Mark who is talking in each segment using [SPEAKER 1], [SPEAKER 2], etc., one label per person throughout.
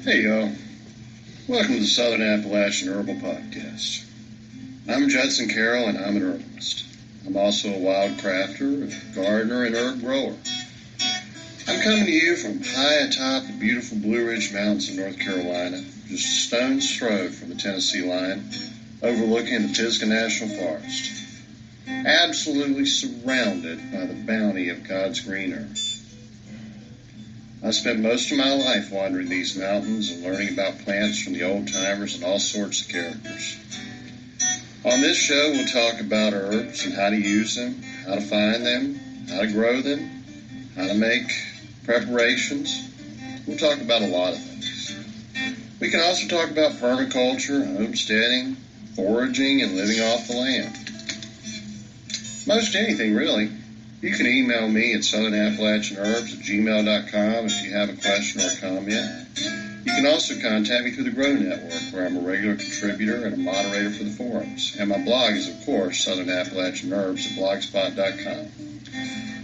[SPEAKER 1] Hey y'all, welcome to the Southern Appalachian Herbal Podcast. I'm Judson Carroll and I'm an herbalist. I'm also a wild crafter, a gardener, and herb grower. I'm coming to you from high atop the beautiful Blue Ridge Mountains of North Carolina, just a stone's throw from the Tennessee line, overlooking the Pisgah National Forest. Absolutely surrounded by the bounty of God's green earth. I spent most of my life wandering these mountains and learning about plants from the old-timers and all sorts of characters. On this show, we'll talk about herbs and how to use them, how to find them, how to grow them, how to make preparations. We'll talk about a lot of things. We can also talk about permaculture, homesteading, foraging, and living off the land. Most anything, really. You can email me at southernappalachianherbs@gmail.com if you have a question or a comment. You can also contact me through the Grow Network, where I'm a regular contributor and a moderator for the forums. And my blog is, of course, southernappalachianherbs@blogspot.com.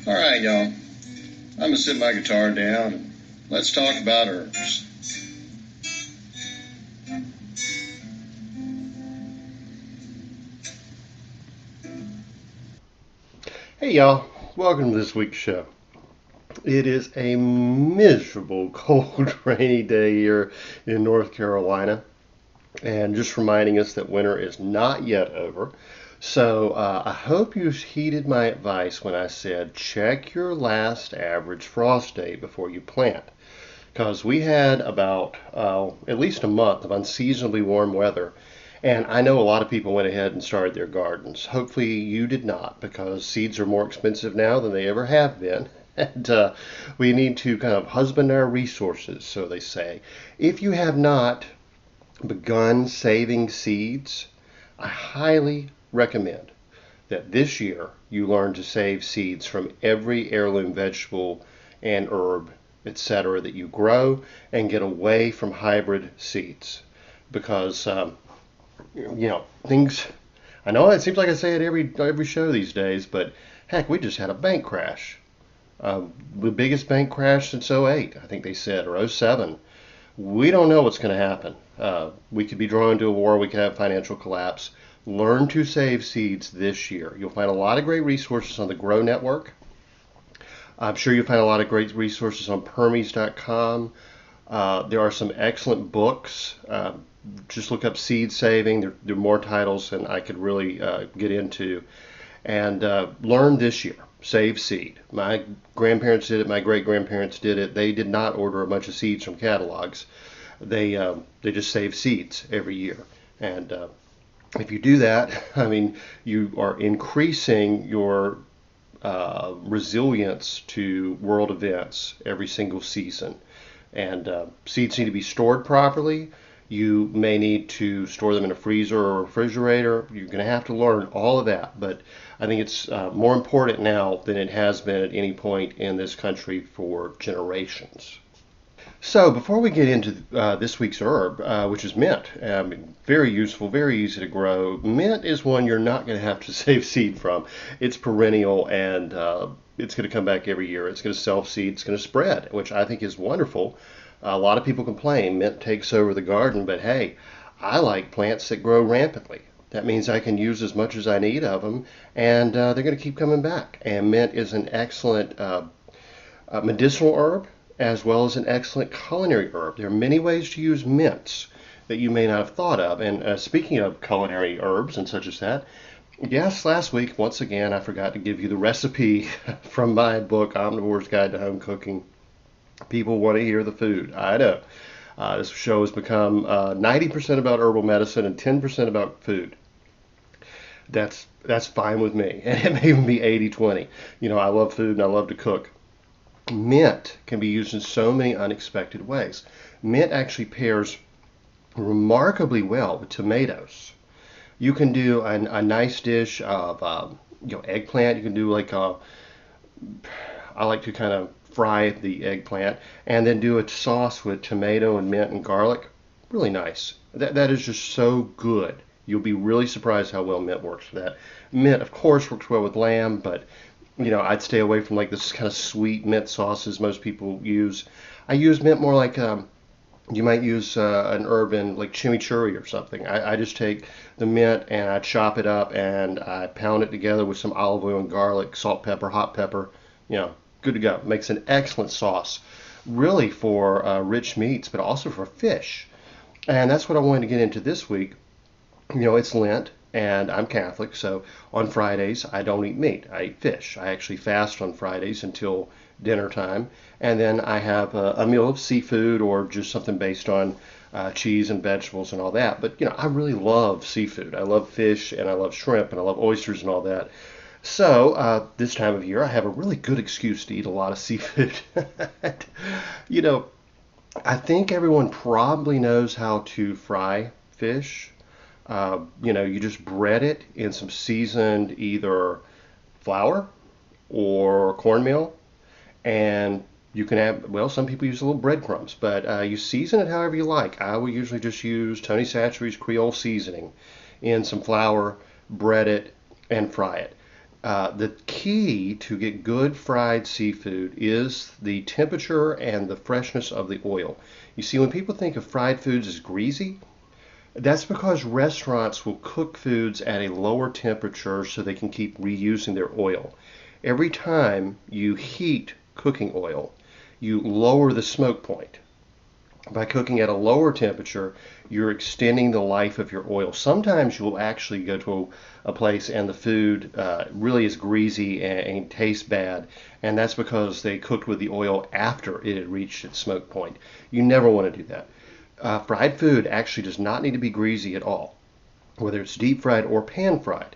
[SPEAKER 1] All right, y'all. I'm going to sit my guitar down and let's talk about herbs.
[SPEAKER 2] Hey y'all, welcome to this week's show. It is a miserable, cold, rainy day here in North Carolina, and just reminding us that winter is not yet over. So I hope you heeded my advice when I said check your last average frost date before you plant, because we had about at least a month of unseasonably warm weather. And I know a lot of people went ahead and started their gardens. Hopefully you did not, because seeds are more expensive now than they ever have been. And we need to kind of husband our resources, so they say. If you have not begun saving seeds, I highly recommend that this year you learn to save seeds from every heirloom vegetable and herb, etc., that you grow, and get away from hybrid seeds. Because things, I know it seems like I say it every show these days, but heck, we just had a bank crash. The biggest bank crash since '08, I think they said, or '07. We don't know what's going to happen. We could be drawn into a war. We could have financial collapse. Learn to save seeds this year. You'll find a lot of great resources on the Grow Network. I'm sure you'll find a lot of great resources on Permies.com. There are some excellent books. Just look up seed saving. There are more titles than I could really get into. And learn this year. Save seed. My grandparents did it. My great-grandparents did it. They did not order a bunch of seeds from catalogs. They just save seeds every year. And if you do that, I mean, you are increasing your resilience to world events every single season. And seeds need to be stored properly. You may need to store them in a freezer or a refrigerator. You're going to have to learn all of that. But I think it's more important now than it has been at any point in this country for generations. So before we get into this week's herb, which is mint, very useful, very easy to grow. Mint is one you're not going to have to save seed from. It's perennial, and it's going to come back every year. It's going to self-seed. It's going to spread, which I think is wonderful. A lot of people complain mint takes over the garden, but hey, I like plants that grow rampantly. That means I can use as much as I need of them, and they're going to keep coming back. And mint is an excellent medicinal herb, as well as an excellent culinary herb. There are many ways to use mints that you may not have thought of. And speaking of culinary herbs and such as that, yes, last week, once again, I forgot to give you the recipe from my book, Omnivore's Guide to Home Cooking. People want to hear the food. I know. This show has become 90% about herbal medicine and 10% about food. That's fine with me. And it may even be 80-20. I love food and I love to cook. Mint can be used in so many unexpected ways. Mint actually pairs remarkably well with tomatoes. You can do a nice dish of eggplant. You can do I like to kind of fry the eggplant and then do a sauce with tomato and mint and garlic. Really nice. That is just so good. You'll be really surprised how well mint works for that. Mint, of course, works well with lamb, but I'd stay away from like this kind of sweet mint sauces most people use. I use mint more like You might use an herb in like chimichurri or something. I just take the mint and I chop it up and I pound it together with some olive oil and garlic, salt, pepper, hot pepper. You know, good to go. Makes an excellent sauce, really for rich meats, but also for fish. And that's what I wanted to get into this week. You know, it's Lent, and I'm Catholic, so on Fridays I don't eat meat. I eat fish. I actually fast on Fridays until dinner time, and then I have a meal of seafood or just something based on cheese and vegetables and all that. But you know, I really love seafood. I love fish, and I love shrimp, and I love oysters and all that. So this time of year, I have a really good excuse to eat a lot of seafood. You know, I think everyone probably knows how to fry fish. You know, you just bread it in some seasoned either flour or cornmeal, and you can add, well, some people use a little breadcrumbs, but you season it however you like. I will usually just use Tony Chachere's Creole seasoning in some flour, bread it, and fry it. The key to get good fried seafood is the temperature and the freshness of the oil. You see, when people think of fried foods as greasy, that's because restaurants will cook foods at a lower temperature so they can keep reusing their oil. Every time you heat cooking oil, you lower the smoke point. By cooking at a lower temperature, you're extending the life of your oil. Sometimes you'll actually go to a place and the food really is greasy and tastes bad, and that's because they cooked with the oil after it had reached its smoke point. You never want to do that. Fried food actually does not need to be greasy at all, whether it's deep fried or pan fried.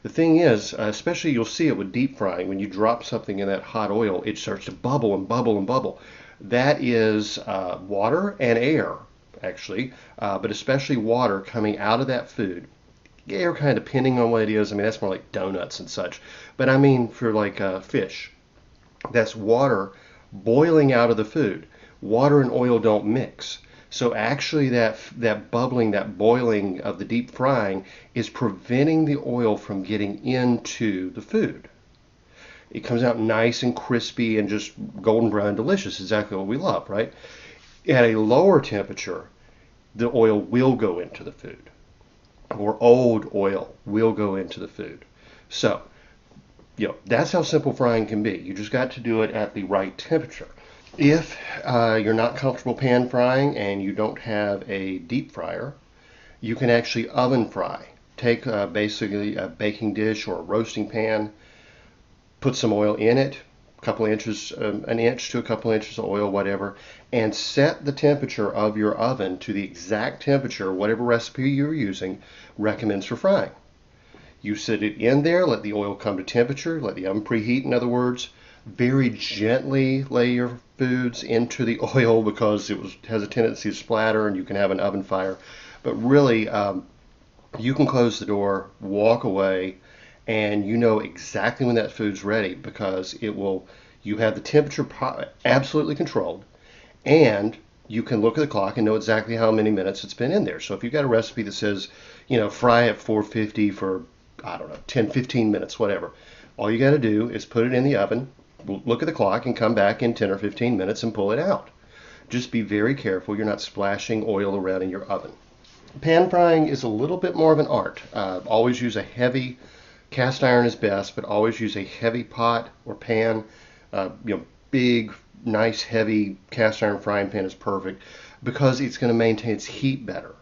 [SPEAKER 2] The thing is, especially you'll see it with deep frying, when you drop something in that hot oil, it starts to bubble and bubble and bubble. That is water and air, actually, but especially water coming out of that food. Air kind of depending on what it is. I mean, that's more like donuts and such. But I mean for like fish, that's water boiling out of the food. Water and oil don't mix. So actually that bubbling, that boiling of the deep frying is preventing the oil from getting into the food. It comes out nice and crispy and just golden brown, delicious, exactly what we love, right? At a lower temperature, the oil will go into the food, or old oil will go into the food. So, you know, that's how simple frying can be. You just got to do it at the right temperature. If you're not comfortable pan frying and you don't have a deep fryer, you can actually oven fry. Take basically a baking dish or a roasting pan, put some oil in it, a couple inches, an inch to a couple inches of oil, whatever, and set the temperature of your oven to the exact temperature whatever recipe you're using recommends for frying. You set it in there, let the oil come to temperature, let the oven preheat, in other words. Very gently lay your foods into the oil because has a tendency to splatter and you can have an oven fire. But really, you can close the door, walk away, and you know exactly when that food's ready because you have the temperature absolutely controlled, and you can look at the clock and know exactly how many minutes it's been in there. So if you've got a recipe that says, you know, fry at 450 for, I don't know, 10, 15 minutes, whatever, all you got to do is put it in the oven, look at the clock, and come back in 10 or 15 minutes and pull it out. Just be very careful you're not splashing oil around in your oven. Pan frying is a little bit more of an art. Always use a heavy, cast iron is best, but always use a heavy pot or pan. Big, nice, heavy cast iron frying pan is perfect because it's going to maintain its heat better.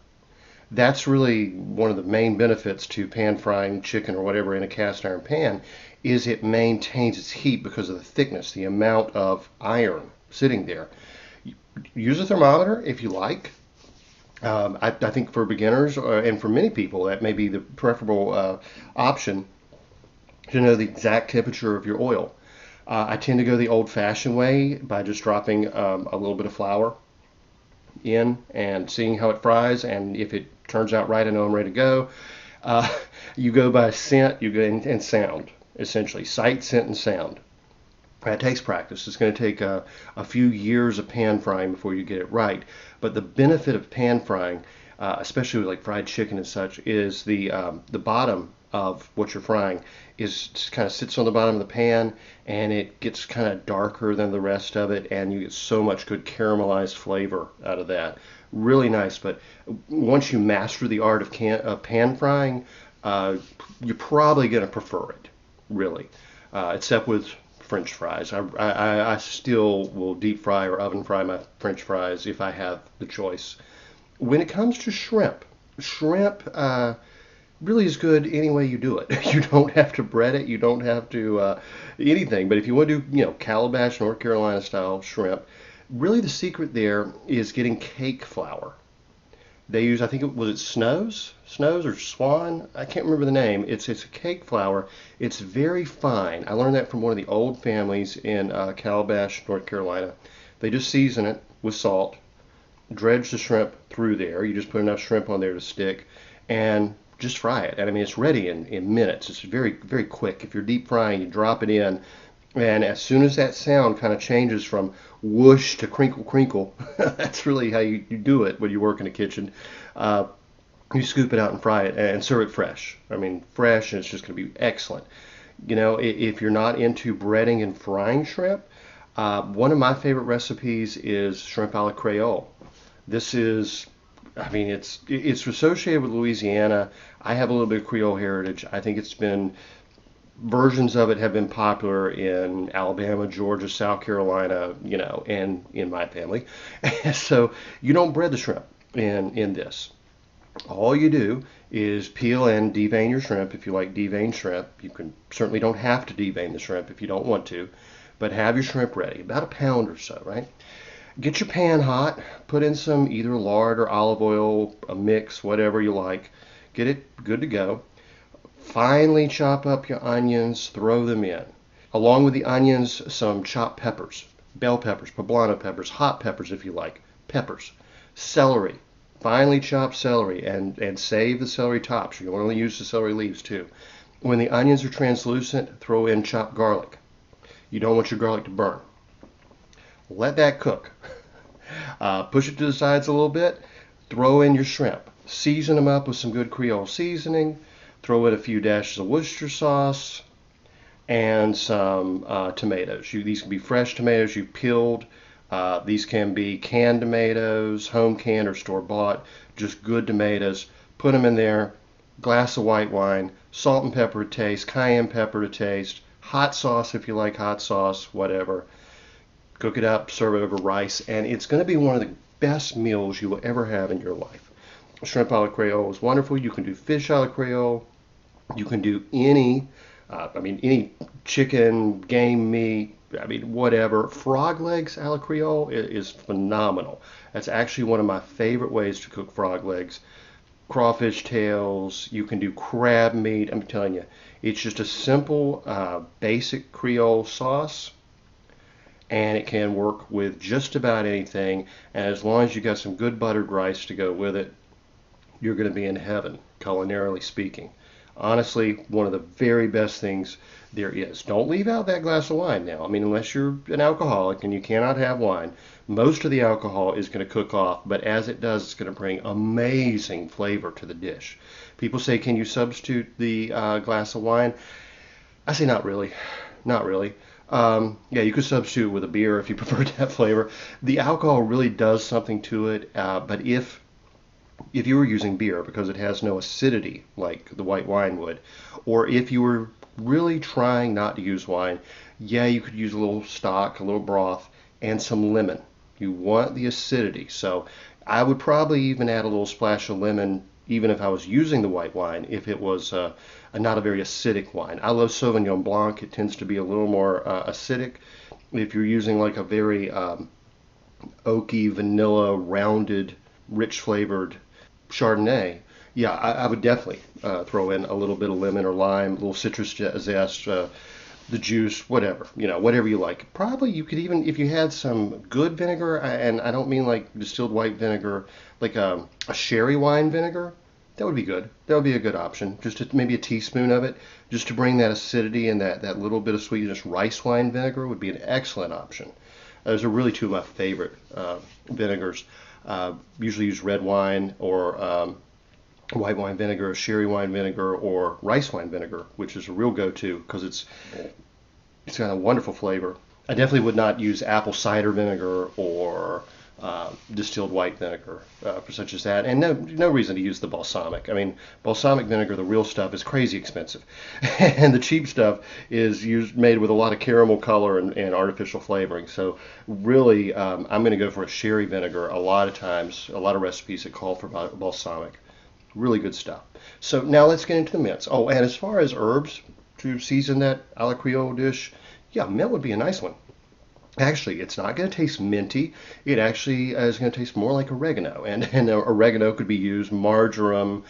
[SPEAKER 2] That's really one of the main benefits to pan frying chicken or whatever in a cast iron pan is it maintains its heat because of the thickness, the amount of iron sitting there. Use a thermometer if you like. I think for beginners and for many people that may be the preferable option to know the exact temperature of your oil. I tend to go the old-fashioned way by just dropping a little bit of flour in and seeing how it fries, and if it turns out right, I know I'm ready to go. You go by scent, you go and sound, essentially. Sight, scent, and sound. It takes practice. It's going to take a few years of pan frying before you get it right. But the benefit of pan frying, especially with like fried chicken and such, is the bottom of what you're frying is just kind of sits on the bottom of the pan, and it gets kind of darker than the rest of it, and you get so much good caramelized flavor out of that. really nice. But once you master the art of pan frying, uh, you're probably going to prefer it, really, except with French fries. I still will deep fry or oven fry my French fries if I have the choice. When it comes to shrimp really is good any way you do it. You don't have to bread it. You don't have to anything. But if you want to do, Calabash, North Carolina style shrimp, really the secret there is getting cake flour. They use, I think it was it Snows or Swan. I can't remember the name. It's a cake flour. It's very fine. I learned that from one of the old families in Calabash, North Carolina. They just season it with salt, dredge the shrimp through there. You just put enough shrimp on there to stick, and just fry it. And I mean, it's ready in minutes. It's very, very quick. If you're deep frying, you drop it in, and as soon as that sound kind of changes from whoosh to crinkle, crinkle, that's really how you do it when you work in a kitchen. Uh, you scoop it out and fry it and serve it fresh. I mean, fresh, and it's just going to be excellent. If you're not into breading and frying shrimp, one of my favorite recipes is shrimp a la Creole. This is, I mean, it's associated with Louisiana. I have a little bit of Creole heritage. I think it's been versions of it have been popular in Alabama, Georgia, South Carolina, and in my family. So you don't bread the shrimp in this. All you do is peel and devein your shrimp if you like deveined shrimp. You can certainly don't have to devein the shrimp if you don't want to, but have your shrimp ready, about a pound or so, right? Get your pan hot, put in some either lard or olive oil, a mix, whatever you like. Get it good to go. Finely chop up your onions, throw them in. Along with the onions, some chopped peppers, bell peppers, poblano peppers, hot peppers if you like, peppers, celery, finely chopped celery, and save the celery tops. You only use the celery leaves too. When the onions are translucent, throw in chopped garlic. You don't want your garlic to burn. Let that cook. Push it to the sides a little bit. Throw in your shrimp. Season them up with some good Creole seasoning. Throw in a few dashes of Worcester sauce and some tomatoes. These can be fresh tomatoes you peeled. These can be canned tomatoes, home canned or store bought. Just good tomatoes. Put them in there. Glass of white wine. Salt and pepper to taste. Cayenne pepper to taste. Hot sauce if you like hot sauce. Whatever. Cook it up, serve it over rice, and it's going to be one of the best meals you will ever have in your life. Shrimp a la Creole is wonderful. You can do fish a la Creole. You can do any chicken, game meat, whatever. Frog legs a la Creole is phenomenal. That's actually one of my favorite ways to cook frog legs. Crawfish tails. You can do crab meat. I'm telling you, it's just a simple, basic Creole sauce. And it can work with just about anything. And as long as you got some good buttered rice to go with it, you're going to be in heaven, culinarily speaking. Honestly, one of the very best things there is. Don't leave out that glass of wine now. I mean, unless you're an alcoholic and you cannot have wine, most of the alcohol is going to cook off, but as it does, it's going to bring amazing flavor to the dish. People say, can you substitute the glass of wine? I say not really. Not really. Yeah, you could substitute with a beer if you prefer that flavor. The alcohol really does something to it, but if you were using beer because it has no acidity like the white wine would, or if you were really trying not to use wine, yeah, you could use a little stock, a little broth, and some lemon. You want the acidity, so I would probably even add a little splash of lemon even if I was using the white wine, if it was not a very acidic wine. I love Sauvignon Blanc. It tends to be a little more acidic. If you're using like a very oaky, vanilla, rounded, rich flavored Chardonnay, yeah, I would definitely throw in a little bit of lemon or lime, a little citrus zest, the juice, whatever, whatever you like. Probably you could even, if you had some good vinegar, and I don't mean like distilled white vinegar, like a sherry wine vinegar, that would be good. That would be a good option. Maybe a teaspoon of it, just to bring that acidity and that little bit of sweetness. Rice wine vinegar would be an excellent option. Those are really two of my favorite vinegars. Usually use red wine or white wine vinegar, or sherry wine vinegar, or rice wine vinegar, which is a real go-to because it's got a wonderful flavor. I definitely would not use apple cider vinegar or distilled white vinegar for such as that, and no reason to use the balsamic. I mean, balsamic vinegar, the real stuff, is crazy expensive, and the cheap stuff is made with a lot of caramel color and artificial flavoring. So really, I'm going to go for a sherry vinegar. A lot of times, a lot of recipes that call for balsamic. Really good stuff. So now let's get into the mints. Oh, and as far as herbs to season that a la Creole dish, yeah, mint would be a nice one. Actually, it's not going to taste minty. It actually is going to taste more like oregano, and oregano could be used, marjoram,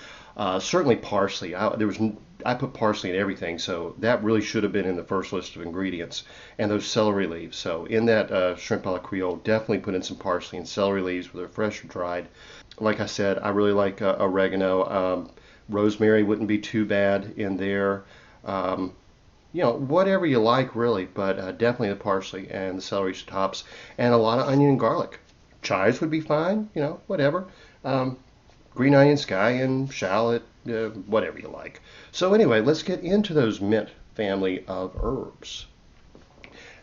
[SPEAKER 2] certainly parsley. I put parsley in everything, so that really should have been in the first list of ingredients. And those celery leaves. So in that shrimp a la Creole, definitely put in some parsley and celery leaves, whether fresh or dried. Like I said, I really like oregano. Rosemary wouldn't be too bad in there. Um, whatever you like, really, but definitely the parsley and the celery tops, and a lot of onion and garlic. Chives would be fine, whatever. Green onion, scallion, shallot, whatever you like. So anyway, let's get into those mint family of herbs.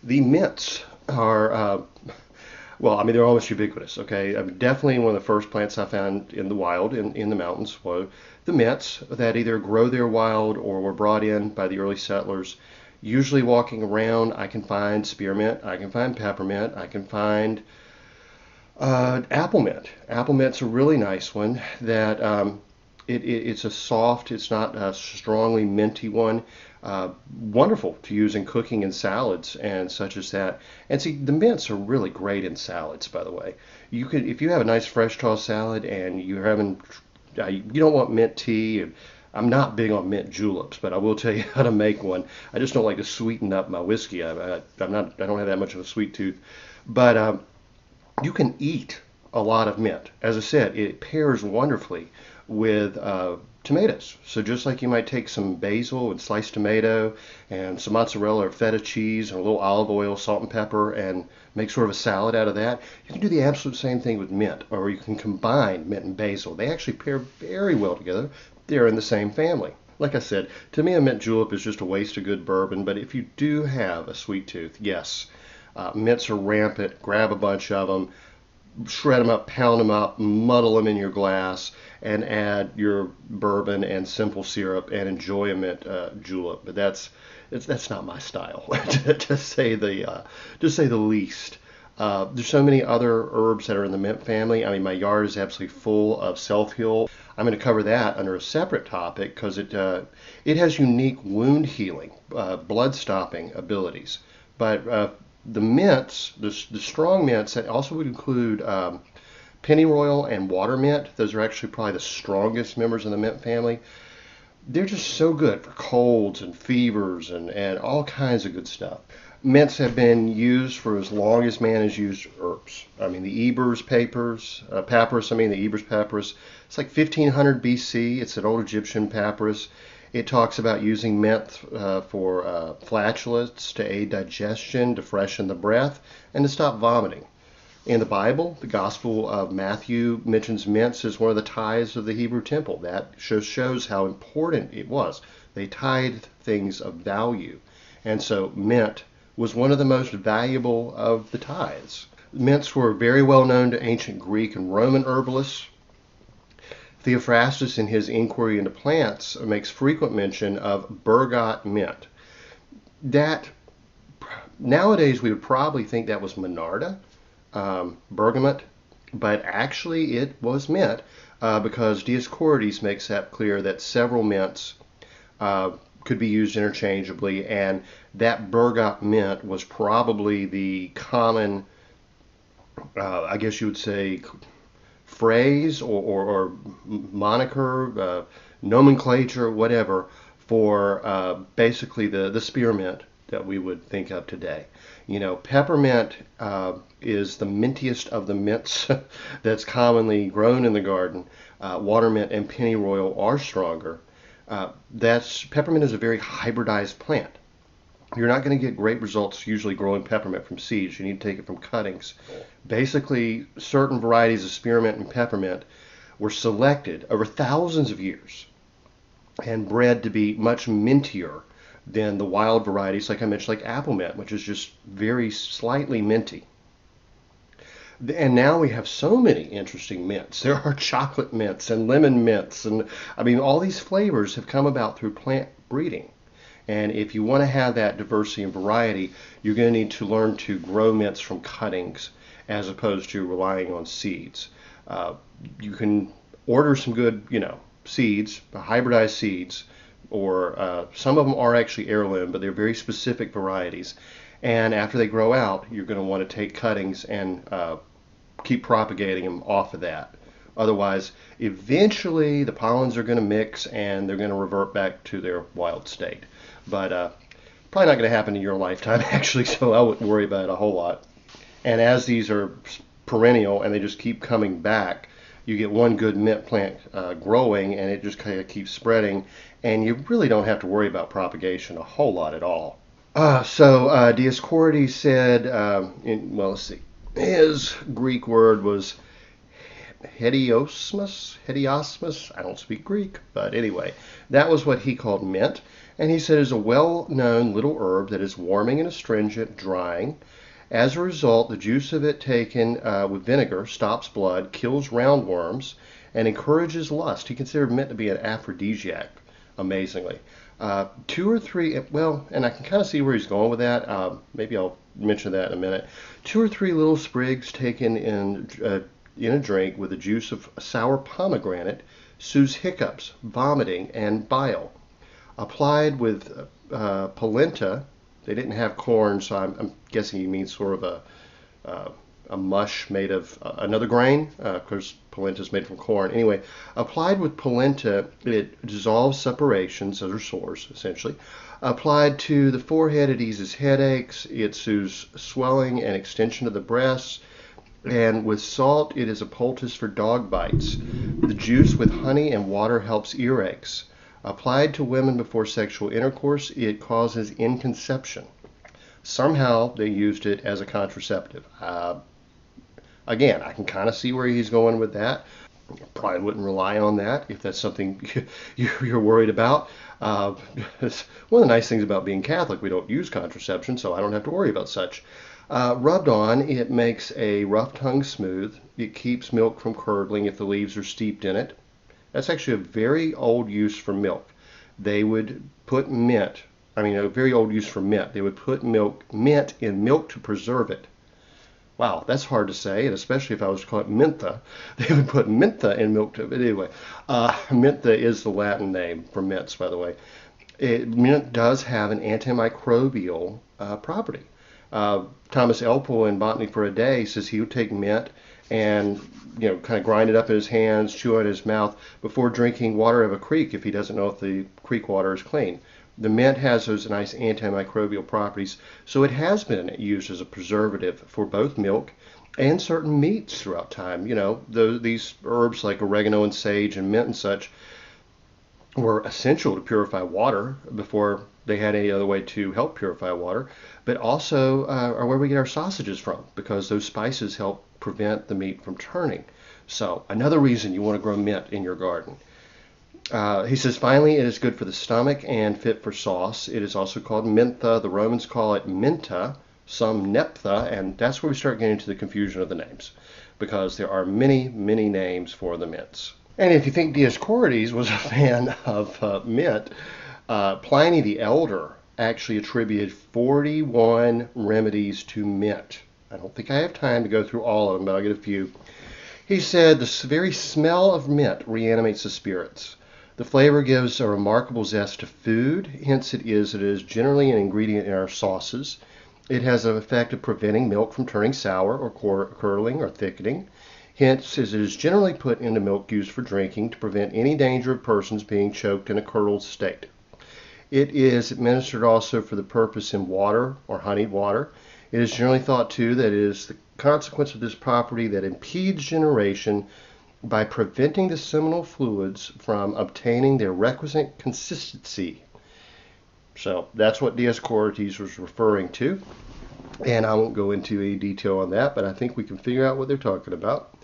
[SPEAKER 2] The mints are, they're almost ubiquitous, okay? Definitely one of the first plants I found in the wild, in the mountains, were the mints that either grow there wild or were brought in by the early settlers. Usually walking around, I can find spearmint, I can find peppermint, I can find apple mint. Apple mint's a really nice one that it's a soft, it's not a strongly minty one. Wonderful to use in cooking and salads and such as that. And see, the mints are really great in salads, by the way. If you have a nice fresh tossed salad and you're having, you don't want mint tea. I'm not big on mint juleps, but I will tell you how to make one. I just don't like to sweeten up my whiskey. I don't have that much of a sweet tooth, but you can eat a lot of mint. As I said, it pairs wonderfully with tomatoes. So just like you might take some basil and sliced tomato and some mozzarella or feta cheese and a little olive oil, salt and pepper, and make sort of a salad out of that, you can do the absolute same thing with mint, or you can combine mint and basil. They actually pair very well together. They're in the same family. Like I said, to me a mint julep is just a waste of good bourbon, but if you do have a sweet tooth, yes, mints are rampant. Grab a bunch of them, shred them up, pound them up, muddle them in your glass, and add your bourbon and simple syrup and enjoy a mint julep. But that's not my style, to say the least. There's so many other herbs that are in the mint family. I mean, my yard is absolutely full of self-heal. I'm going to cover that under a separate topic because it has unique wound healing, blood stopping abilities. But the mints, the strong mints, that also would include pennyroyal and water mint. Those are actually probably the strongest members of the mint family. They're just so good for colds and fevers and all kinds of good stuff. Mints have been used for as long as man has used herbs. I mean, the Ebers papyrus, the Ebers papyrus, it's like 1500 BC. It's an old Egyptian papyrus. It talks about using mint for flatulence, to aid digestion, to freshen the breath, and to stop vomiting. In the Bible, the Gospel of Matthew mentions mints as one of the tithes of the Hebrew temple. That shows how important it was. They tithed things of value. And so mint was one of the most valuable of the tithes. Mints were very well known to ancient Greek and Roman herbalists. Theophrastus, in his Inquiry into Plants, makes frequent mention of Bergamot mint. That, nowadays, we would probably think that was Monarda, bergamot, but actually it was mint because Dioscorides makes that clear that several mints could be used interchangeably, and that bergamot mint was probably the common, I guess you would say, phrase or moniker, nomenclature, whatever, for basically the spearmint that we would think of today. Peppermint is the mintiest of the mints that's commonly grown in the garden. Watermint and pennyroyal are stronger. Peppermint is a very hybridized plant. You're not going to get great results usually growing peppermint from seeds. You need to take it from cuttings. Basically, certain varieties of spearmint and peppermint were selected over thousands of years and bred to be much mintier than the wild varieties, like I mentioned, like apple mint, which is just very slightly minty. And now we have so many interesting mints. There are chocolate mints and lemon mints, and I mean, all these flavors have come about through plant breeding. And if you want to have that diversity and variety, you're going to need to learn to grow mints from cuttings as opposed to relying on seeds. You can order some good, seeds, hybridized seeds, or some of them are actually heirloom, but they're very specific varieties. And after they grow out, you're going to want to take cuttings and keep propagating them off of that. Otherwise, eventually the pollens are going to mix and they're going to revert back to their wild state. But probably not going to happen in your lifetime, actually, so I wouldn't worry about it a whole lot. And as these are perennial and they just keep coming back, you get one good mint plant growing and it just kind of keeps spreading, and you really don't have to worry about propagation a whole lot at all. Dioscorides said, let's see, his Greek word was hediosmus. I don't speak Greek, but anyway, that was what he called mint. And he said it's a well-known little herb that is warming and astringent, drying. As a result, the juice of it taken with vinegar stops blood, kills roundworms, and encourages lust. He considered mint to be an aphrodisiac, amazingly. Two or three, and I can kind of see where he's going with that. Maybe I'll mention that in a minute. 2 or 3 little sprigs taken in a drink with the juice of sour pomegranate soothes hiccups, vomiting, and bile. Applied with polenta. They didn't have corn, so I'm guessing he means sort of a mush made of another grain, because polenta is made from corn. Anyway, applied with polenta, it dissolves suppurations, those are sores, essentially. Applied to the forehead, it eases headaches, it soothes swelling and extension of the breasts, and with salt, it is a poultice for dog bites. The juice with honey and water helps earaches. Applied to women before sexual intercourse, it causes inconception. Somehow they used it as a contraceptive. Again, I can kind of see where he's going with that. Probably wouldn't rely on that if that's something you're worried about. It's one of the nice things about being Catholic. We don't use contraception, so I don't have to worry about such. Rubbed on, it makes a rough tongue smooth. It keeps milk from curdling if the leaves are steeped in it. That's actually a very old use for milk. They would put a very old use for mint. They would put mint in milk to preserve it. Wow, that's hard to say, and especially if I was to call it mentha. They would put mentha in milk to, but anyway, mentha is the Latin name for mints, by the way. Mint does have an antimicrobial property. Thomas Elpel in Botany for a Day says he would take mint and kind of grind it up in his hands, chew it in his mouth before drinking water of a creek if he doesn't know if the creek water is clean. The mint has those nice antimicrobial properties, so it has been used as a preservative for both milk and certain meats throughout time. These herbs like oregano and sage and mint and such were essential to purify water before they had any other way to help purify water, but also are where we get our sausages from, because those spices help prevent the meat from turning. So another reason you want to grow mint in your garden. He says, finally, it is good for the stomach and fit for sauce. It is also called mentha. The Romans call it minta, some nephtha, and that's where we start getting into the confusion of the names, because there are many, many names for the mints. And if you think Dioscorides was a fan of mint, Pliny the Elder actually attributed 41 remedies to mint. I don't think I have time to go through all of them, but I'll get a few. He said the very smell of mint reanimates the spirits. The flavor gives a remarkable zest to food, hence it is generally an ingredient in our sauces. It has an effect of preventing milk from turning sour or curdling or thickening. Hence, it is generally put into milk used for drinking to prevent any danger of persons being choked in a curdled state. It is administered also for the purpose in water or honeyed water. It is generally thought, too, that it is the consequence of this property that impedes generation by preventing the seminal fluids from obtaining their requisite consistency. So that's what Dioscorides was referring to, and I won't go into any detail on that, but I think we can figure out what they're talking about.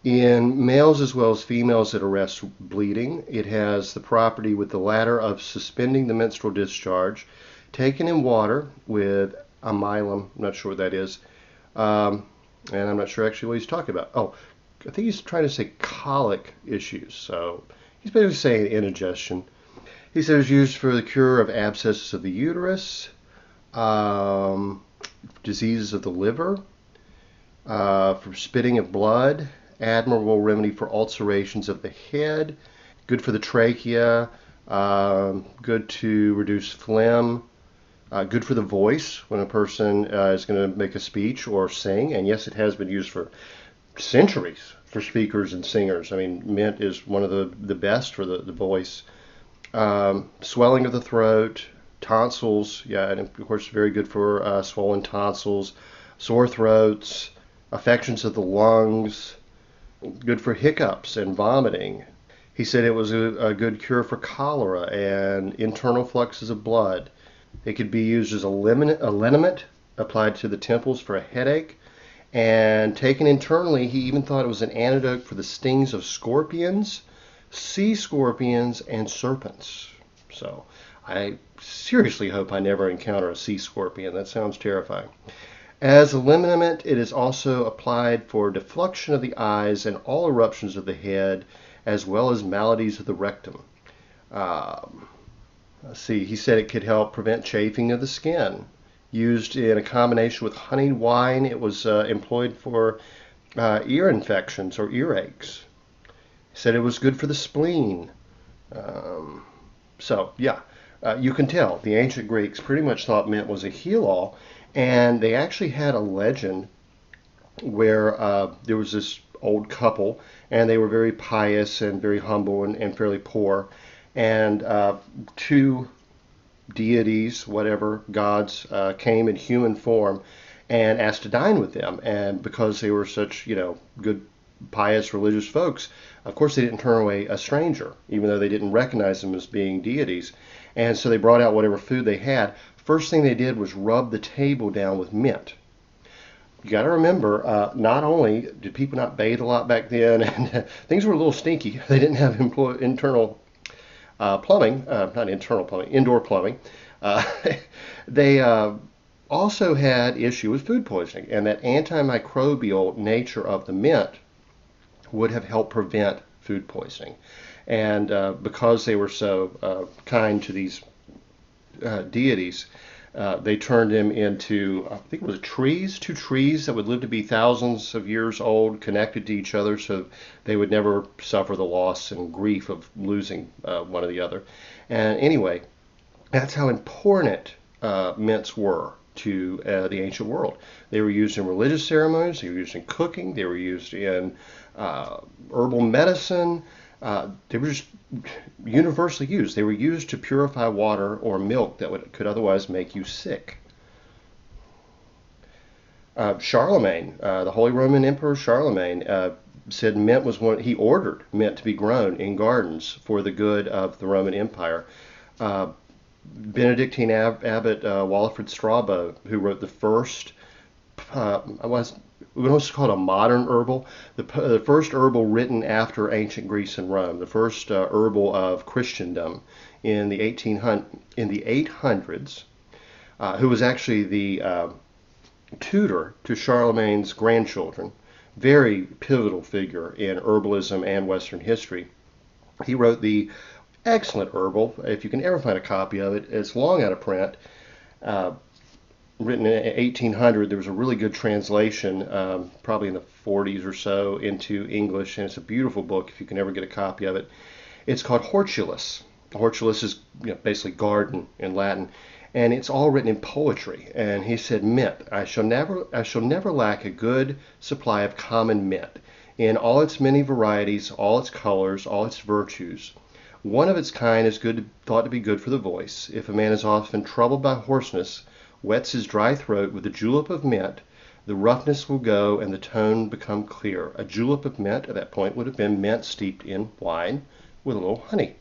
[SPEAKER 2] In males as well as females that arrest bleeding, it has the property with the latter of suspending the menstrual discharge, taken in water with amylum, I'm not sure what that is, And I'm not sure actually what he's talking about. Oh, I think he's trying to say colic issues. So he's basically saying indigestion. He said it was used for the cure of abscesses of the uterus, um, diseases of the liver, for spitting of blood, admirable remedy for ulcerations of the head, good for the trachea, good to reduce phlegm, good for the voice when a person is going to make a speech or sing. And yes, it has been used for centuries for speakers and singers. I mean, mint is one of the best for the voice. Swelling of the throat, tonsils, yeah, and of course very good for swollen tonsils, sore throats, affections of the lungs, good for hiccups and vomiting. He said it was a good cure for cholera and internal fluxes of blood. It could be used as a liniment applied to the temples for a headache. And taken internally, he even thought it was an antidote for the stings of scorpions, sea scorpions, and serpents. So I seriously hope I never encounter a sea scorpion. That sounds terrifying. As a liniment, it is also applied for defluxion of the eyes and all eruptions of the head, as well as maladies of the rectum. Let's see, he said it could help prevent chafing of the skin. Used in a combination with honey wine, it was employed for ear infections or earaches. He said it was good for the spleen. You can tell the ancient Greeks pretty much thought mint was a heal-all, and they actually had a legend where there was this old couple, and they were very pious and very humble and fairly poor, and two deities, whatever, gods, came in human form and asked to dine with them. And because they were such, good, pious, religious folks, of course they didn't turn away a stranger, even though they didn't recognize them as being deities. And so they brought out whatever food they had. First thing they did was rub the table down with mint. You got to remember, not only did people not bathe a lot back then, and things were a little stinky. They didn't have internal plumbing, not internal plumbing, indoor plumbing. They also had issue with food poisoning, and that antimicrobial nature of the mint would have helped prevent food poisoning. And because they were so kind to these deities, they turned them into, I think it was two trees that would live to be thousands of years old, connected to each other, so they would never suffer the loss and grief of losing one or the other. And anyway, that's how important mints were to the ancient world. They were used in religious ceremonies, they were used in cooking, they were used in herbal medicine. They were just universally used. They were used to purify water or milk that could otherwise make you sick. Charlemagne, the Holy Roman Emperor Charlemagne, said mint was he ordered mint to be grown in gardens for the good of the Roman Empire. Benedictine abbot Walafrid Strabo, who wrote the first, we also call it a modern herbal, the first herbal written after ancient Greece and Rome, the first herbal of Christendom in the 800s, who was actually the tutor to Charlemagne's grandchildren, very pivotal figure in herbalism and Western history. He wrote the excellent herbal. If you can ever find a copy of it, it's long out of print. Written in 1800, there was a really good translation, probably in the 40s or so, into English, and it's a beautiful book if you can ever get a copy of it. It's called Hortulus. Hortulus is basically garden in Latin, and it's all written in poetry. And he said, mint, I shall never lack a good supply of common mint, in all its many varieties, all its colors, all its virtues. One of its kind is thought to be good for the voice. If a man is often troubled by hoarseness, wets his dry throat with a julep of mint, the roughness will go and the tone become clear. A julep of mint at that point would have been mint steeped in wine with a little honey.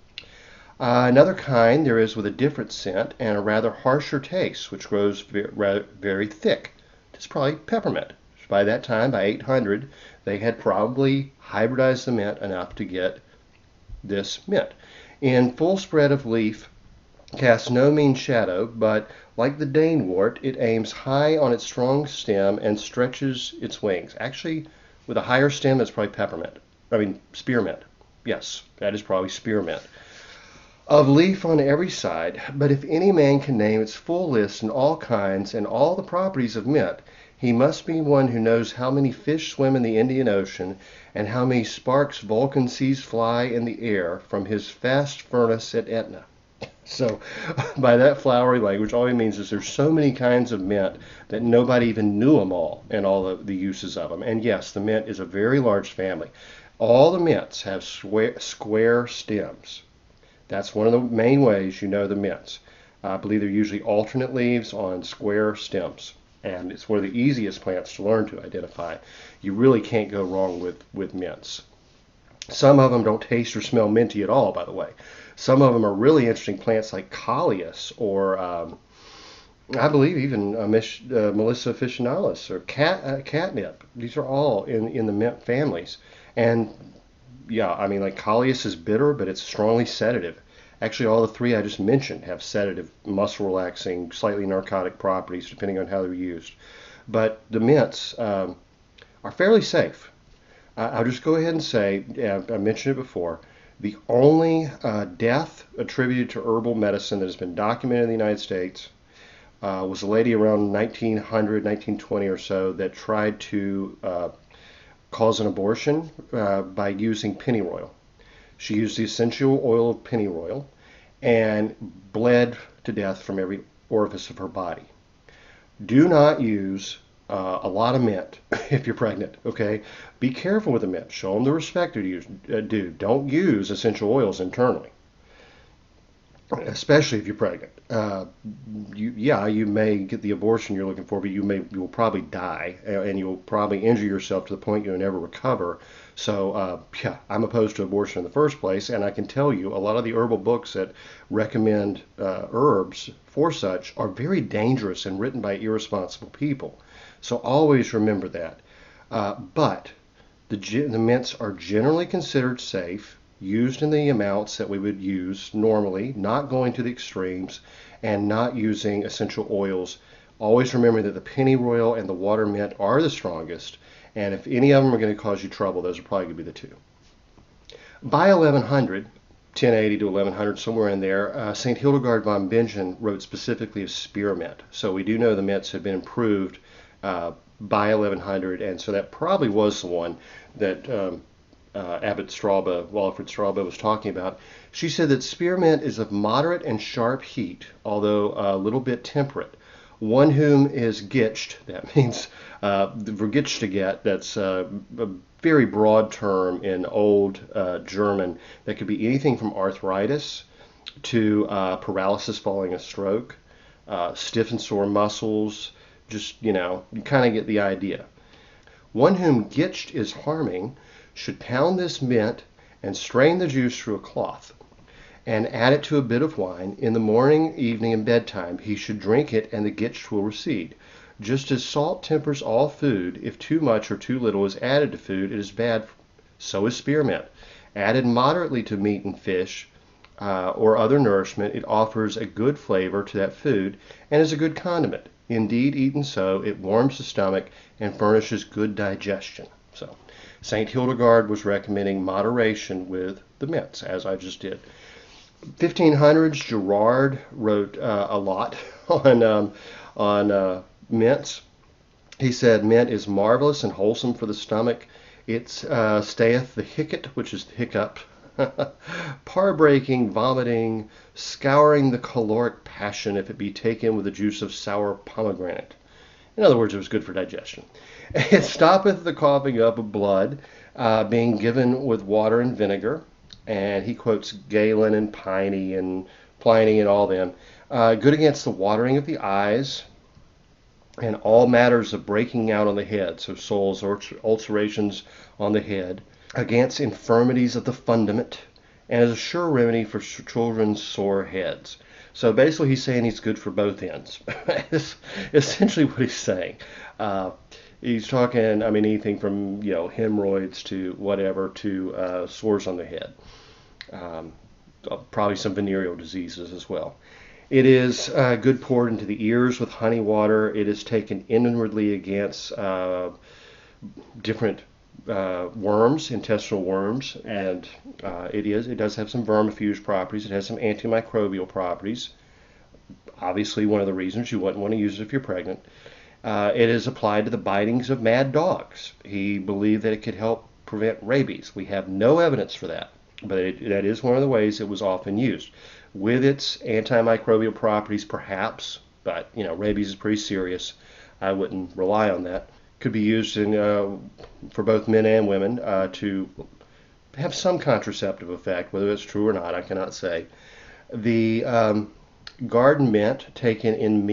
[SPEAKER 2] Another kind there is with a different scent and a rather harsher taste, which grows very thick. It's probably peppermint. By that time, by 800, they had probably hybridized the mint enough to get this mint. In full spread of leaf, casts no mean shadow, but like the danewort, it aims high on its strong stem and stretches its wings. Actually, with a higher stem, that's probably peppermint. I mean, spearmint. Yes, that is probably spearmint. Of leaf on every side, but if any man can name its full list and all kinds and all the properties of mint, he must be one who knows how many fish swim in the Indian Ocean, and how many sparks Vulcan sees fly in the air from his fast furnace at Etna. So, by that flowery language, all he means is there's so many kinds of mint that nobody even knew them all and all the uses of them. And yes, the mint is a very large family. All the mints have square stems. That's one of the main ways you know the mints. I believe they're usually alternate leaves on square stems. And it's one of the easiest plants to learn to identify. You really can't go wrong with mints. Some of them don't taste or smell minty at all, by the way. Some of them are really interesting plants like Coleus or I believe even Melissa officinalis or catnip. These are all in the mint families. And yeah, I mean, like Coleus is bitter, but it's strongly sedative. Actually, all the three I just mentioned have sedative, muscle relaxing, slightly narcotic properties, depending on how they're used. But the mints are fairly safe. I'll just go ahead and say, I mentioned it before, the only death attributed to herbal medicine that has been documented in the United States was a lady around 1900, 1920 or so that tried to cause an abortion by using pennyroyal. She used the essential oil of pennyroyal and bled to death from every orifice of her body. Do not use a lot of mint if you're pregnant, okay? Be careful with the mint. Show them the respect due. Don't use essential oils internally, especially if you're pregnant. You may get the abortion you're looking for, but you will probably die, and you'll probably injure yourself to the point you'll never recover. So, I'm opposed to abortion in the first place, and I can tell you a lot of the herbal books that recommend herbs for such are very dangerous and written by irresponsible people. So always remember that. But the mints are generally considered safe, used in the amounts that we would use normally, not going to the extremes, and not using essential oils. Always remember that the pennyroyal and the water mint are the strongest, and if any of them are going to cause you trouble, those are probably going to be the two. By 1100, 1080 to 1100, somewhere in there, St. Hildegard von Bingen wrote specifically of spearmint. So we do know the mints had been improved by 1100, and so that probably was the one that Walfrid Strawba was talking about. She said that spearmint is of moderate and sharp heat, although a little bit temperate. One whom is gitched, that means vergitcht to get, that's a very broad term in old German that could be anything from arthritis to paralysis following a stroke, stiff and sore muscles, just, you kind of get the idea. One whom gitched is harming should pound this mint and strain the juice through a cloth and add it to a bit of wine. In the morning, evening, and bedtime he should drink it, and the gitch will recede. Just as salt tempers all food, if too much or too little is added to food, it is bad. So is spearmint. Added moderately to meat and fish or other nourishment, it offers a good flavor to that food and is a good condiment. Indeed, eaten so, it warms the stomach and furnishes good digestion. So, St. Hildegard was recommending moderation with the mints, as I just did. 1500s, Gerard wrote a lot on mints. He said, mint is marvelous and wholesome for the stomach. It stayeth the hicket, which is the hiccup, par-breaking, vomiting, scouring the caloric passion if it be taken with the juice of sour pomegranate. In other words, it was good for digestion. It stoppeth the coughing up of blood, being given with water and vinegar. And he quotes Galen and Pliny and all them. Good against the watering of the eyes and all matters of breaking out on the head, so soles, ulcerations on the head, against infirmities of the fundament, and is a sure remedy for children's sore heads. So basically he's saying he's good for both ends. That's essentially what he's saying. He's talking, anything from, hemorrhoids to whatever to sores on the head. Probably some venereal diseases as well. It is good poured into the ears with honey water. It is taken inwardly against different worms, intestinal worms, and it does have some vermifuge properties. It has some antimicrobial properties. Obviously, one of the reasons you wouldn't want to use it if you're pregnant. It is applied to the bitings of mad dogs. He believed that it could help prevent rabies. We have no evidence for that, but that is one of the ways it was often used. With its antimicrobial properties, perhaps, but rabies is pretty serious. I wouldn't rely on that. Could be used for both men and women to have some contraceptive effect. Whether it's true or not, I cannot say. The garden mint taken in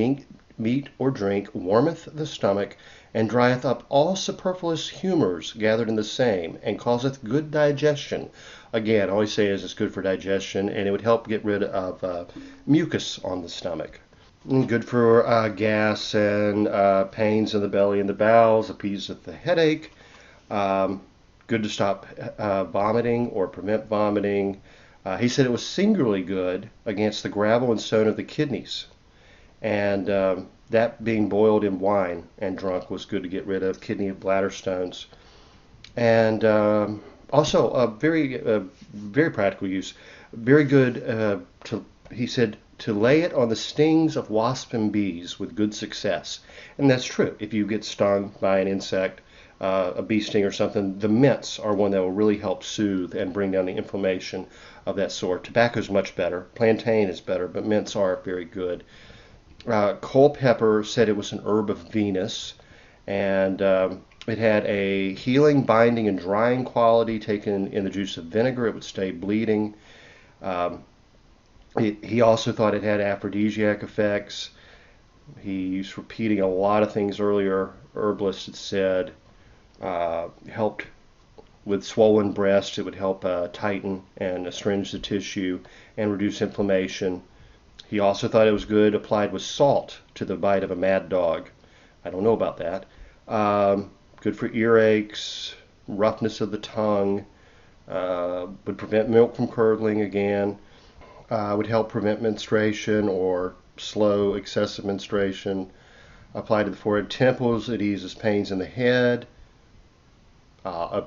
[SPEAKER 2] meat or drink warmeth the stomach, and drieth up all superfluous humours gathered in the same, and causeth good digestion. Again, all I say is it's good for digestion, and it would help get rid of mucus on the stomach. Good for gas and pains in the belly and the bowels, appeaseth the headache. Good to stop vomiting or prevent vomiting. He said it was singularly good against the gravel and stone of the kidneys. And that being boiled in wine and drunk was good to get rid of kidney and bladder stones. And also a very practical use. Very good he said, to lay it on the stings of wasps and bees with good success. And that's true. If you get stung by an insect, a bee sting or something, the mints are one that will really help soothe and bring down the inflammation of that sort. Tobacco is much better. Plantain is better, but mints are very good. Culpeper said it was an herb of Venus, and it had a healing, binding, and drying quality. Taken in the juice of vinegar, it would stay bleeding. He also thought it had aphrodisiac effects. He's repeating a lot of things earlier. Herbalist had said helped with swollen breasts. It would help tighten and astringe the tissue and reduce inflammation. He also thought it was good applied with salt to the bite of a mad dog. I don't know about that. Good for earaches, roughness of the tongue, would prevent milk from curdling again, would help prevent menstruation or slow excessive menstruation. Applied to the forehead, temples, it eases pains in the head,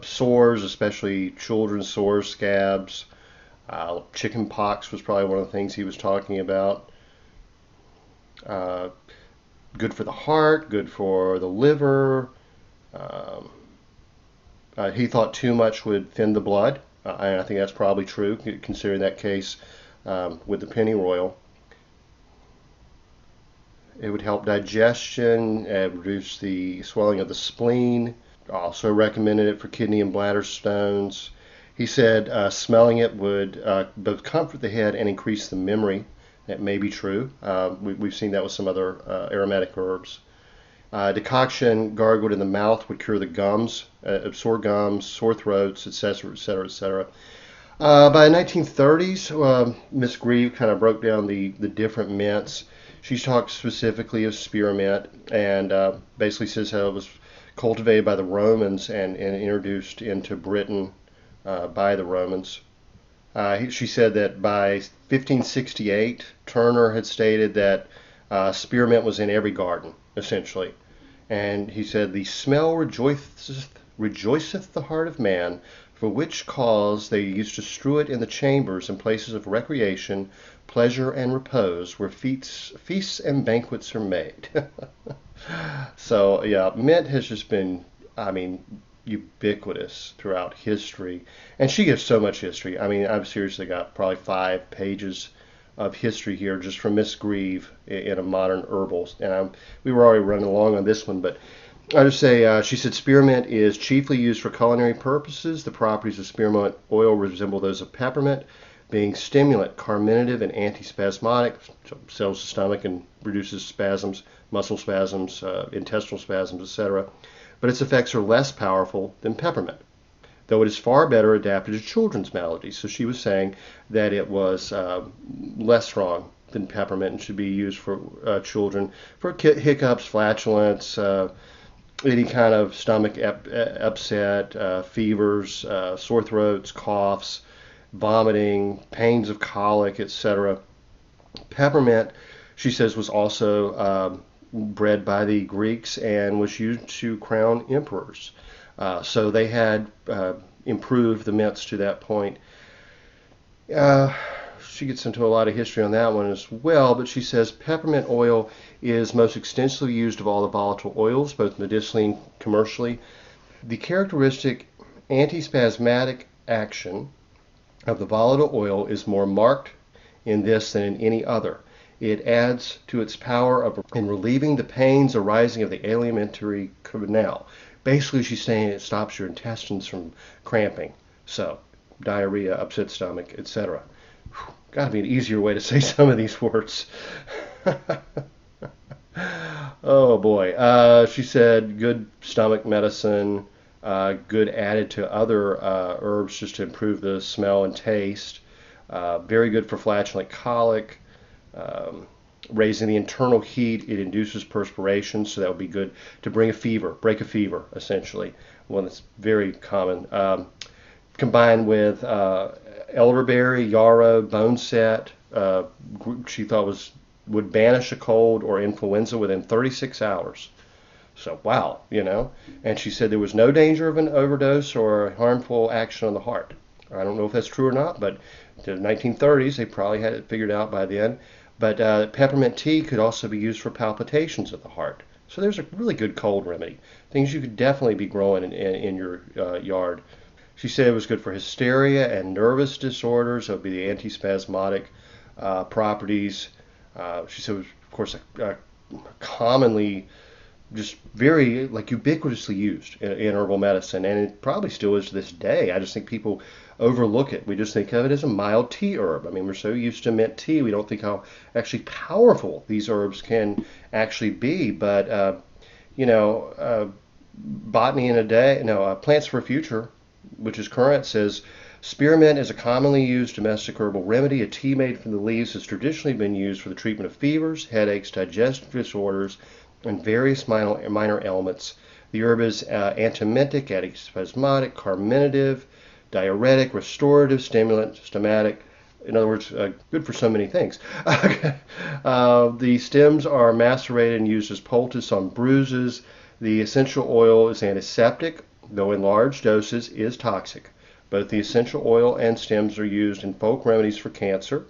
[SPEAKER 2] sores, especially children's sores, scabs. Chicken pox was probably one of the things he was talking about. Good for the heart, good for the liver. He thought too much would thin the blood, and I think that's probably true, considering that case with the pennyroyal. It would help digestion, reduce the swelling of the spleen. Also recommended it for kidney and bladder stones. He said smelling it would both comfort the head and increase the memory. That may be true. We've seen that with some other aromatic herbs. Decoction gargled in the mouth would cure the gums, sore gums, sore throats, etc., etc., etc. By the 1930s, Miss Grieve kind of broke down the different mints. She talked specifically of spearmint and basically says how it was cultivated by the Romans and introduced into Britain by the Romans. She said that by 1568, Turner had stated that spearmint was in every garden, essentially. And he said, the smell rejoiceth the heart of man, for which cause they used to strew it in the chambers and places of recreation, pleasure, and repose, where feasts and banquets are made. So, yeah, mint has just been, ubiquitous throughout history. And she gives so much history. I've seriously got probably 5 pages of history here just from Miss Grieve in a modern herbal. And we were already running along on this one, but I just say, she said spearmint is chiefly used for culinary purposes. The properties of spearmint oil resemble those of peppermint, being stimulant, carminative, and antispasmodic, so settles the stomach and reduces spasms, muscle spasms, intestinal spasms, etc. But its effects are less powerful than peppermint, though it is far better adapted to children's maladies. So she was saying that it was less strong than peppermint and should be used for children for hiccups, flatulence, any kind of stomach upset, fevers, sore throats, coughs, vomiting, pains of colic, etc. Peppermint, she says, was also bred by the Greeks and was used to crown emperors. So they had improved the mints to that point. She gets into a lot of history on that one as well, but she says peppermint oil is most extensively used of all the volatile oils, both medicinally and commercially. The characteristic antispasmodic action of the volatile oil is more marked in this than in any other. It adds to its power in relieving the pains arising of the alimentary canal. Basically, she's saying it stops your intestines from cramping. So, diarrhea, upset stomach, etc. Got to be an easier way to say some of these words. Oh boy. She said good stomach medicine, good added to other herbs just to improve the smell and taste. Very good for flatulent colic. Raising the internal heat, it induces perspiration, so that would be good to break a fever, essentially. One that's very common. Combined with elderberry, yarrow, boneset, she thought would banish a cold or influenza within 36 hours. So, wow, And she said there was no danger of an overdose or harmful action on the heart. I don't know if that's true or not, but in the 1930s, they probably had it figured out by then. But peppermint tea could also be used for palpitations of the heart. So there's a really good cold remedy. Things you could definitely be growing in your yard. She said it was good for hysteria and nervous disorders. It would be the antispasmodic properties. She said it was, of course, commonly just very ubiquitously used in herbal medicine, and it probably still is to this day. I just think people overlook it. We just think of it as a mild tea herb. I mean, we're so used to mint tea, we don't think how actually powerful these herbs can actually be. But Botany in a Day, no, Plants for a Future, which is current, says spearmint is a commonly used domestic herbal remedy. A tea made from the leaves has traditionally been used for the treatment of fevers, headaches, digestive disorders, and various minor ailments. The herb is antiemetic, antispasmodic, carminative, diuretic, restorative, stimulant, stomatic. In other words, good for so many things. The stems are macerated and used as poultice on bruises. The essential oil is antiseptic, though in large doses is toxic. Both the essential oil and stems are used in folk remedies for cancer.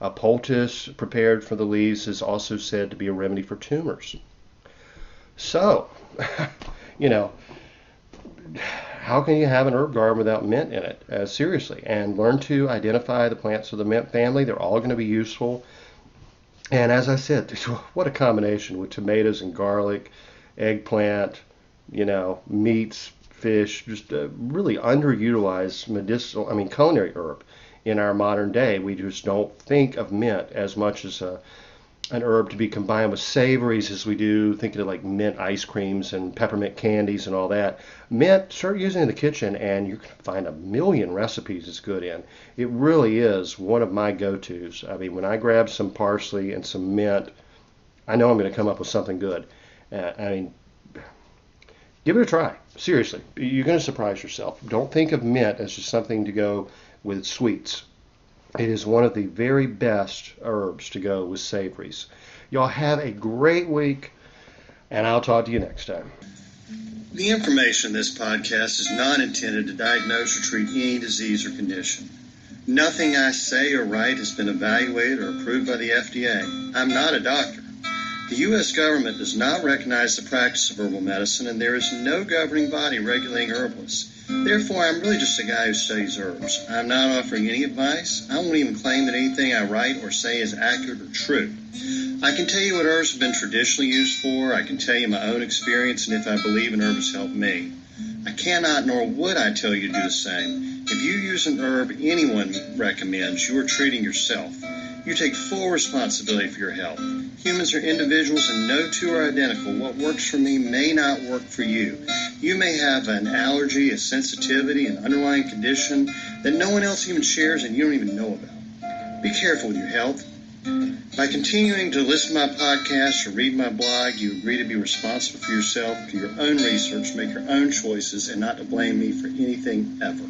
[SPEAKER 2] A poultice prepared from the leaves is also said to be a remedy for tumors. So, how can you have an herb garden without mint in it? Seriously. And learn to identify the plants of the mint family. They're all going to be useful. And as I said, what a combination with tomatoes and garlic, eggplant, meats, fish, just a really underutilized culinary herb in our modern day. We just don't think of mint as much as an herb to be combined with savories as we do, thinking of like mint ice creams and peppermint candies and all that. Mint, start using it in the kitchen and you can find a million recipes it's good in. It really is one of my go-tos. I mean, when I grab some parsley and some mint, I know I'm going to come up with something good. Give it a try. Seriously, you're going to surprise yourself. Don't think of mint as just something to go with sweets. It is one of the very best herbs to go with savories. Y'all have a great week, and I'll talk to you next time.
[SPEAKER 1] The information in this podcast is not intended to diagnose or treat any disease or condition. Nothing I say or write has been evaluated or approved by the FDA. I'm not a doctor. The U.S. government does not recognize the practice of herbal medicine, and there is no governing body regulating herbalists. Therefore, I'm really just a guy who studies herbs. I'm not offering any advice. I won't even claim that anything I write or say is accurate or true. I can tell you what herbs have been traditionally used for. I can tell you my own experience and if I believe an herb has helped me. I cannot nor would I tell you to do the same. If you use an herb anyone recommends, you are treating yourself. You take full responsibility for your health. Humans are individuals and no two are identical. What works for me may not work for you. You may have an allergy, a sensitivity, an underlying condition that no one else even shares and you don't even know about. Be careful with your health. By continuing to listen to my podcast or read my blog, you agree to be responsible for yourself, for your own research, make your own choices, and not to blame me for anything ever.